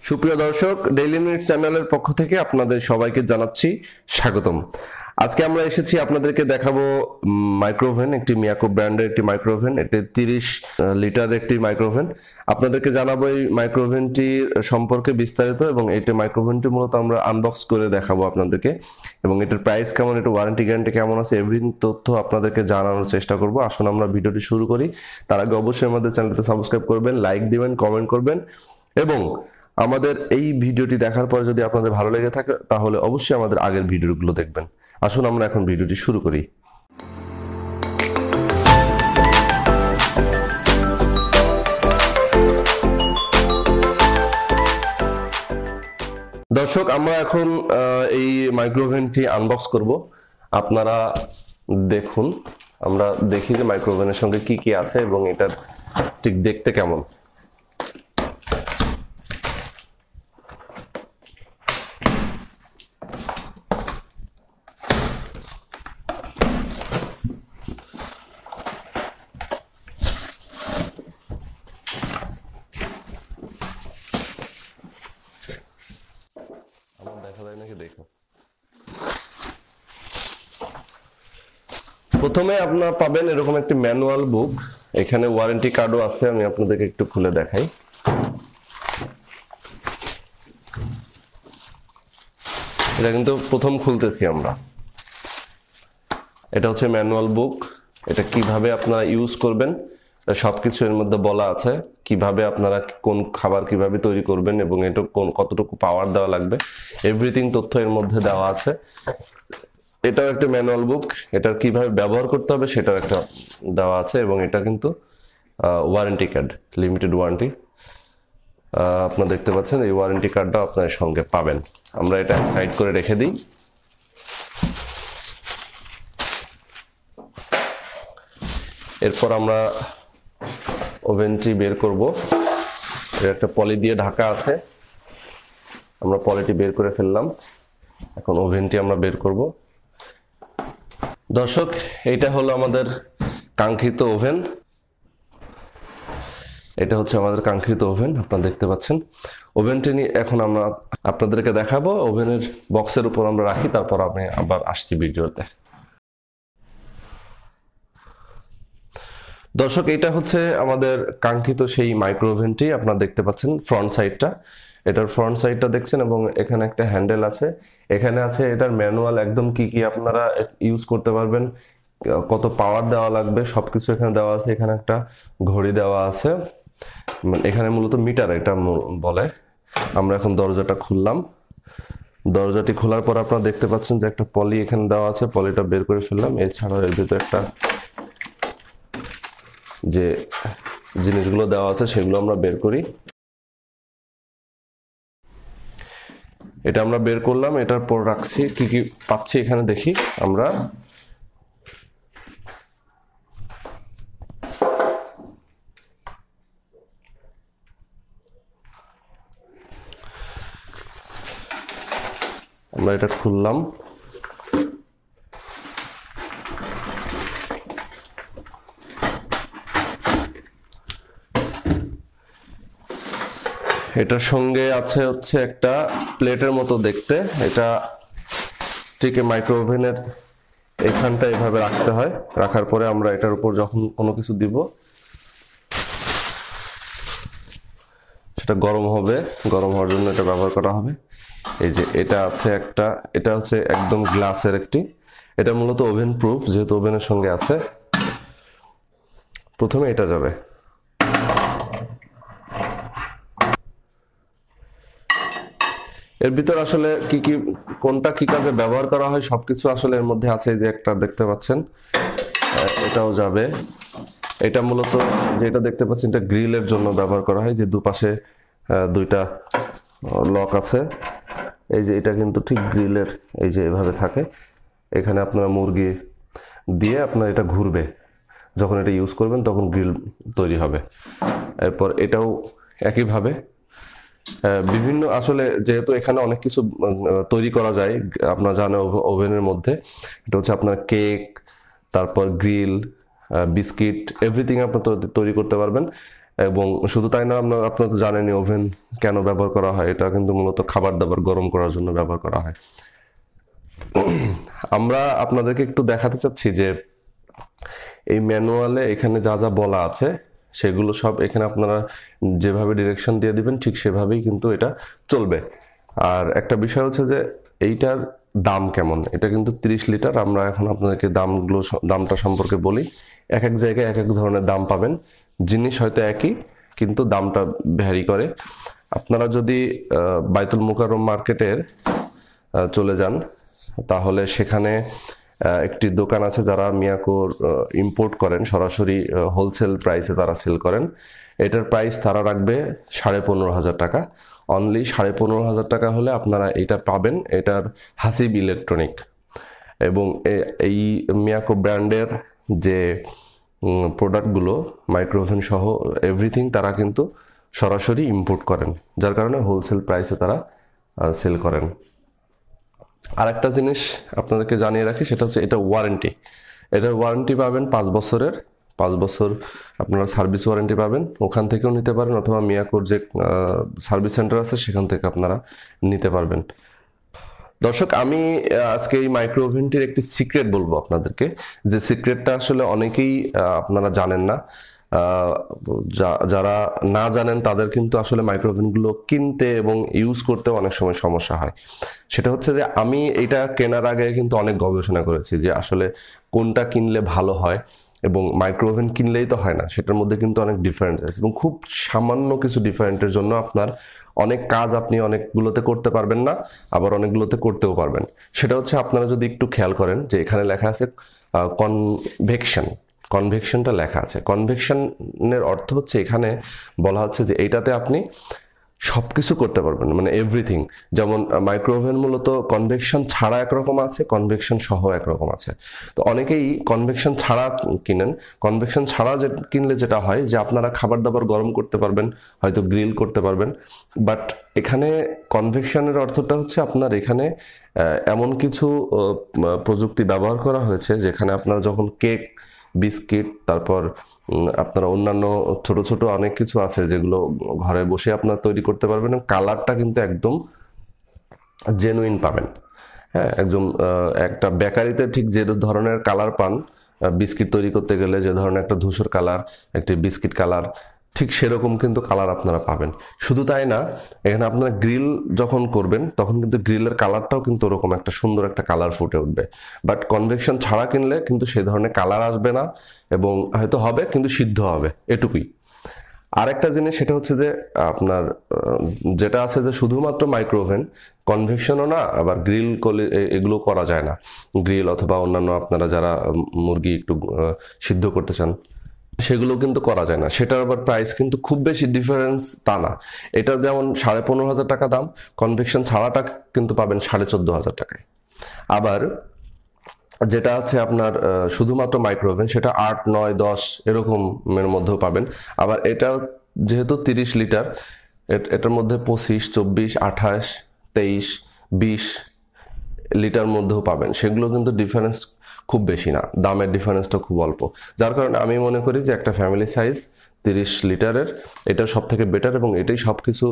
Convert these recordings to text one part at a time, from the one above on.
সুপ্রিয় দর্শক, daily minute চ্যানেলের পক্ষ থেকে আপনাদের সবাইকে জানাচ্ছি স্বাগতম। আজকে আমরা এসেছি আপনাদেরকে দেখাবো মাইক্রোওভেন, একটি মিয়াকো ব্র্যান্ডের একটি মাইক্রোওভেন। এটি 30 লিটার একটি মাইক্রোওভেন। আপনাদেরকে জানাবো এই মাইক্রোওভেনটির সম্পর্কে বিস্তারিত, এবং এই মাইক্রোওভেনটি মূলত আমরা আনবক্স করে দেখাবো আপনাদেরকে, এবং এটার প্রাইস কেমন, এটার ওয়ারেন্টি গ্যারান্টি কেমন আছে, এভরিথিং তথ্য আপনাদেরকে জানানোর চেষ্টা করব। আসুন আমরা ভিডিওটি শুরু করি। তার আগে অবশ্যই আমাদের চ্যানেলটি সাবস্ক্রাইব করবেন, লাইক দিবেন, কমেন্ট করবেন, এবং আমাদের এই ভিডিওটি দেখার পর যদি আপনাদের ভালো লেগে থাকে তাহলে অবশ্যই আমাদের আগের ভিডিওগুলো দেখবেন। আসুন আমরা এখন ভিডিওটি শুরু করি। দর্শক, আমরা এখন এই মাইক্রোওভেনটি আনবক্স করব। আপনারা দেখুন, আমরা দেখি যে মাইক্রোওভেনের সঙ্গে কি কি আছে এবং এটা ঠিক দেখতে কেমন। দেখা যায় নাকি দেখো। প্রথমে আপনারা পাবেন এরকম একটি ম্যানুয়াল বুক, এখানে ওয়ারেন্টি কার্ডও আছে। আমি আপনাদেরকে একটু খুলে দেখাই। এটা কিন্তু প্রথম খুলতেছি আমরা। এটা হচ্ছে ম্যানুয়াল বুক। এটা কিভাবে আপনারা ইউজ করবেন সবকিছু এর মধ্যে বলা আছে। কিভাবে আপনারা কোন খাবার কিভাবে তৈরি করবেন এবং এটা কতটুকু পাওয়ার দেওয়া লাগবে, এভরিথিং তথ্য এর মধ্যে দেওয়া আছে। এটাও একটা ম্যানুয়াল বুক। এটার কিভাবে ব্যবহার করতে হবে সেটার একটা দেওয়া আছে, এবং এটা কিন্তু ওয়ারেন্টি কার্ড, লিমিটেড ওয়ারেন্টি। আপনারা দেখতে পাচ্ছেন এই ওয়ারেন্টি কার্ডটা আপনার সঙ্গে পাবেন। আমরা এটা সাইড করে রেখে দিই। এরপর আমরা ওভেনটি বের করব। এর একটা পলি দিয়ে ঢাকা আছে, আমরা পলিটি বের করে ফেললাম। এখন ওভেনটি আমরা বের করব। দর্শক, এইটা হলো আমাদের কাঙ্ক্ষিত ওভেন। এটা হচ্ছে আমাদের কাঙ্ক্ষিত ওভেন, আপনারা দেখতে পাচ্ছেন। ওভেনটি নিয়ে এখন আমরা আপনাদেরকে দেখাবো। ওভেনের বক্সের উপর আমরা রাখি, তারপর আমি আবার আসছি ভিডিওতে। দর্শক, এটা হচ্ছে আমাদের কাঙ্ক্ষিত সেই মাইক্রোওভেনটি। আপনারা দেখতে পাচ্ছেন ফ্রন্ট সাইডটা, এটার ফ্রন্ট সাইডটা দেখছেন, এবং এখানে একটা হ্যান্ডেল আছে। এখানে আছে এটার ম্যানুয়াল, একদম কি কি আপনারা ইউজ করতে পারবেন, কত পাওয়ার দেওয়া লাগবে সবকিছু এখানে দেওয়া আছে। এখানে একটা ঘড়ি দেওয়া আছে, এখানে মূলত মিটার এটা বলে। আমরা এখন দরজাটা খুললাম। দরজাটি খোলার পর আপনারা দেখতে পাচ্ছেন যে একটা পলি এখানে দেওয়া আছে, পলিটা বের করে ফেললাম। এছাড়াও এর ভিতরে একটা যে জিনিসগুলো দেওয়া আছে সেগুলো আমরা বের করি। এটা আমরা বের করলাম, এটার পর রাখছি। কি কি পাচ্ছি এখানে দেখি আমরা। আমরা এটা খুললাম। এটার সঙ্গে আছে হচ্ছে একটা প্লেটের মতো দেখতে। এটা ঠিক মাইক্রোওভেনের এখানটা এভাবে রাখতে হয়। রাখার পরে আমরা এটার উপর যখন কোনো কিছু দিব সেটা গরম হবে। গরম হওয়ার জন্য এটা ব্যবহার করা হবে। এই যে এটা আছে একটা, এটা হচ্ছে একদম গ্লাসের একটি। এটা মূলত ওভেন প্রুফ, যেহেতু ওভেনের সঙ্গে আছে। প্রথমে এটা যাবে। এর ভিতর আসলে কি কি কোনটা কি কাজে ব্যবহার করা হয় সবকিছু আসলে এর মধ্যে আছে। যে একটা দেখতে পাচ্ছেন, এটাও যাবে। এটা মূলত যেটা দেখতে পাচ্ছেন এটা গ্রিলের জন্য ব্যবহার করা হয়, যে দুপাশে দুইটা লক আছে। এই যে এটা কিন্তু ঠিক গ্রিলের, এই যে এভাবে থাকে। এখানে আপনারা মুরগি দিয়ে আপনার এটা ঘুরবে, যখন এটা ইউজ করবেন তখন গ্রিল তৈরি হবে। এরপর এটাও একইভাবে বিভিন্ন, আসলে যেহেতু এখানে অনেক কিছু তৈরি করা যায়, আপনারা জানেন ওভেনের মধ্যে। এটা হচ্ছে আপনার কেক, তারপর গ্রিল, বিস্কিট, এভরিথিং আপনার তৈরি করতে পারবেন। এবং শুধু তাই না, আপনারা তো জানেনই ওভেন কেন ব্যবহার করা হয়। এটা কিন্তু মূলত খাবার দাবার গরম করার জন্য ব্যবহার করা হয়। আমরা আপনাদেরকে একটু দেখাতে চাচ্ছি যে এই ম্যানুয়ালে এখানে যা যা বলা আছে সেগুলো সব এখানে আপনারা যেভাবে ডিরেকশন দিয়ে দিবেন ঠিক সেভাবেই কিন্তু এটা চলবে। আর একটা বিষয় হচ্ছে যে এইটার দাম কেমন, এটা কিন্তু 30 লিটার। আমরা এখন আপনাদেরকে দামটা সম্পর্কে বলি। এক এক জায়গায় এক এক ধরনের দাম পাবেন। জিনিস হয়তো একই, কিন্তু দামটা ভ্যারি করে। আপনারা যদি বাইতুল মোকাররম মার্কেটের চলে যান, তাহলে সেখানে একটি দোকান আছে যারা মিয়াকোর ইম্পোর্ট করেন, সরাসরি হোলসেল প্রাইসে তারা সেল করেন। এটার প্রাইস তারা রাখবে 15,500 টাকা। অনলি 15,500 টাকা হলে আপনারা এটা পাবেন। এটার হাসিব ইলেকট্রনিক এবং এই মিয়াকো ব্র্যান্ডের যে প্রোডাক্টগুলো মাইক্রোওভেন সহ এভরিথিং তারা কিন্তু সরাসরি ইম্পোর্ট করেন, যার কারণে হোলসেল প্রাইসে তারা সেল করেন। আরেকটা জিনিস আপনাদেরকে জানিয়ে রাখি, সেটা হচ্ছে এটা ওয়ারেন্টি। এটার ওয়ারেন্টি পাবেন 5 বছরের। 5 বছর আপনারা সার্ভিস ওয়ারেন্টি পাবেন। ওখান থেকেও নিতে পারেন, অথবা মিয়াকোর যে সার্ভিস সেন্টার আছে সেখান থেকে আপনারা নিতে পারবেন। দর্শক, আমি আজকে এই মাইক্রো ওভেনটির একটি সিক্রেট বলবো আপনাদেরকে, যে সিক্রেটটা আসলে অনেকেই আপনারা জানেন না। যারা না জানেন তাদের কিন্তু আসলে মাইক্রো ওভেনগুলো কিনতে এবং ইউজ করতে অনেক সময় সমস্যা হয়। সেটা হচ্ছে যে আমি এটা কেনার আগে কিন্তু অনেক গবেষণা করেছি যে আসলে কোনটা কিনলে ভালো হয়, এবং মাইক্রো ওভেন কিনলেই তো হয় না, সেটার মধ্যে কিন্তু অনেক ডিফারেন্স আছে, এবং খুব সামান্য কিছু ডিফারেন্টের জন্য আপনার অনেক কাজ আপনি অনেকগুলোতে করতে পারবেন না, আবার অনেকগুলোতে করতেও পারবেন। সেটা হচ্ছে আপনারা যদি একটু খেয়াল করেন যে এখানে লেখা আছে কনভেকশন। কনভেকশনটা লেখা আছে। কনভেকশনের অর্থ হচ্ছে এখানে বলা হচ্ছে যে এইটাতে আপনি সবকিছু করতে পারবেন, মানে এভরিথিং। যেমন মাইক্রোওভেন মূলত কনভেকশন ছাড়া একরকম আছে, কনভেকশন সহ একরকম আছে। তো অনেকেই কনভেকশন ছাড়া কিনেন। কনভেকশন ছাড়া কিনলে যেটা হয় যে আপনারা খাবার দাবার গরম করতে পারবেন, হয়তো গ্রিল করতে পারবেন। বাট এখানে কনভেকশনের অর্থটা হচ্ছে আপনার এখানে এমন কিছু প্রযুক্তি ব্যবহার করা হয়েছে যেখানে আপনারা যখন কেক, বিস্কিট, তারপর আপনারা অন্যান্য ছোট ছোট অনেক কিছু আছে যেগুলো ঘরে বসে আপনারা তৈরি করতে পারবেন। কালারটা কিন্তু একদম জেনুইন পাবেন। হ্যাঁ, একদম একটা বেকারিতে ঠিক যে ধরনের কালার পান বিস্কিট তৈরি করতে গেলে, যে ধরনের একটা ধূসর কালার, একটি বিস্কিট কালার, ঠিক সেরকম কিন্তু কালার আপনারা পাবেন। শুধু তাই না, এখানে আপনারা গ্রিল যখন করবেন তখন কিন্তু গ্রিলের কালারটাও কিন্তু ওরকম একটা সুন্দর একটা কালার ফুটে উঠবে। বাট কনভেকশন ছাড়া কিনলে কিন্তু সেই ধরনের কালার আসবে না, এবং হয়তো হবে কিন্তু সিদ্ধ হবে, এটুকুই। আরেকটা জিনিস সেটা হচ্ছে যে আপনার যেটা আছে যে শুধুমাত্র মাইক্রোওভেন, কনভেকশনও না, আবার গ্রিল এগুলো করা যায় না। গ্রিল অথবা অন্যান্য আপনারা যারা মুরগি একটু সিদ্ধ করতে চান সেগুলো কিন্তু করা যায় না। সেটার আবার প্রাইস কিন্তু খুব বেশি ডিফারেন্স তা না। এটা যেমন 15,500 টাকা দাম, কনভেকশন ছাড়াটা কিন্তু পাবেন 14,500 টাকায়। আবার যেটা আছে আপনার শুধুমাত্র মাইক্রোওভেন, সেটা 8, 9, 10 এরকমের মধ্যেও পাবেন। আবার এটা যেহেতু 30 লিটার, এটার মধ্যে 25, 24, 28, 23, 20 লিটার মধ্যেও পাবেন। সেগুলো কিন্তু ডিফারেন্স খুব বেশি না, দামের ডিফারেন্সটা খুব অল্প। যার কারণে আমি মনে করি যে একটা ফ্যামিলি সাইজ 30 লিটারের এটা সব থেকে বেটার, এবং এটাই সব কিছু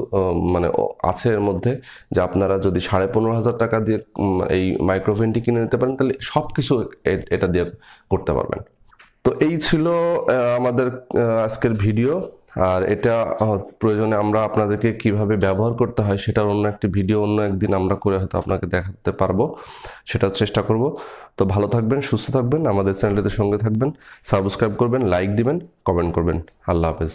মানে আছে এর মধ্যে, যে আপনারা যদি 15,500 টাকা দিয়ে এই মাইক্রোওভেনটি কিনে নিতে পারেন তাহলে সব কিছু এটা দিয়ে করতে পারবেন। তো এই ছিল আমাদের আজকের ভিডিও। আর এটা প্রয়োজনে আমরা আপনাদেরকে কিভাবে ব্যবহার করতে হয় সেটার অন্য একটি ভিডিও অন্য একদিন আমরা করে হয়তো আপনাকে দেখাতে পারবো, সেটার চেষ্টা করব। তো ভালো থাকবেন, সুস্থ থাকবেন, আমাদের চ্যানেলটিতে সঙ্গে থাকবেন, সাবস্ক্রাইব করবেন, লাইক দিবেন, কমেন্ট করবেন। আল্লাহ হাফেজ।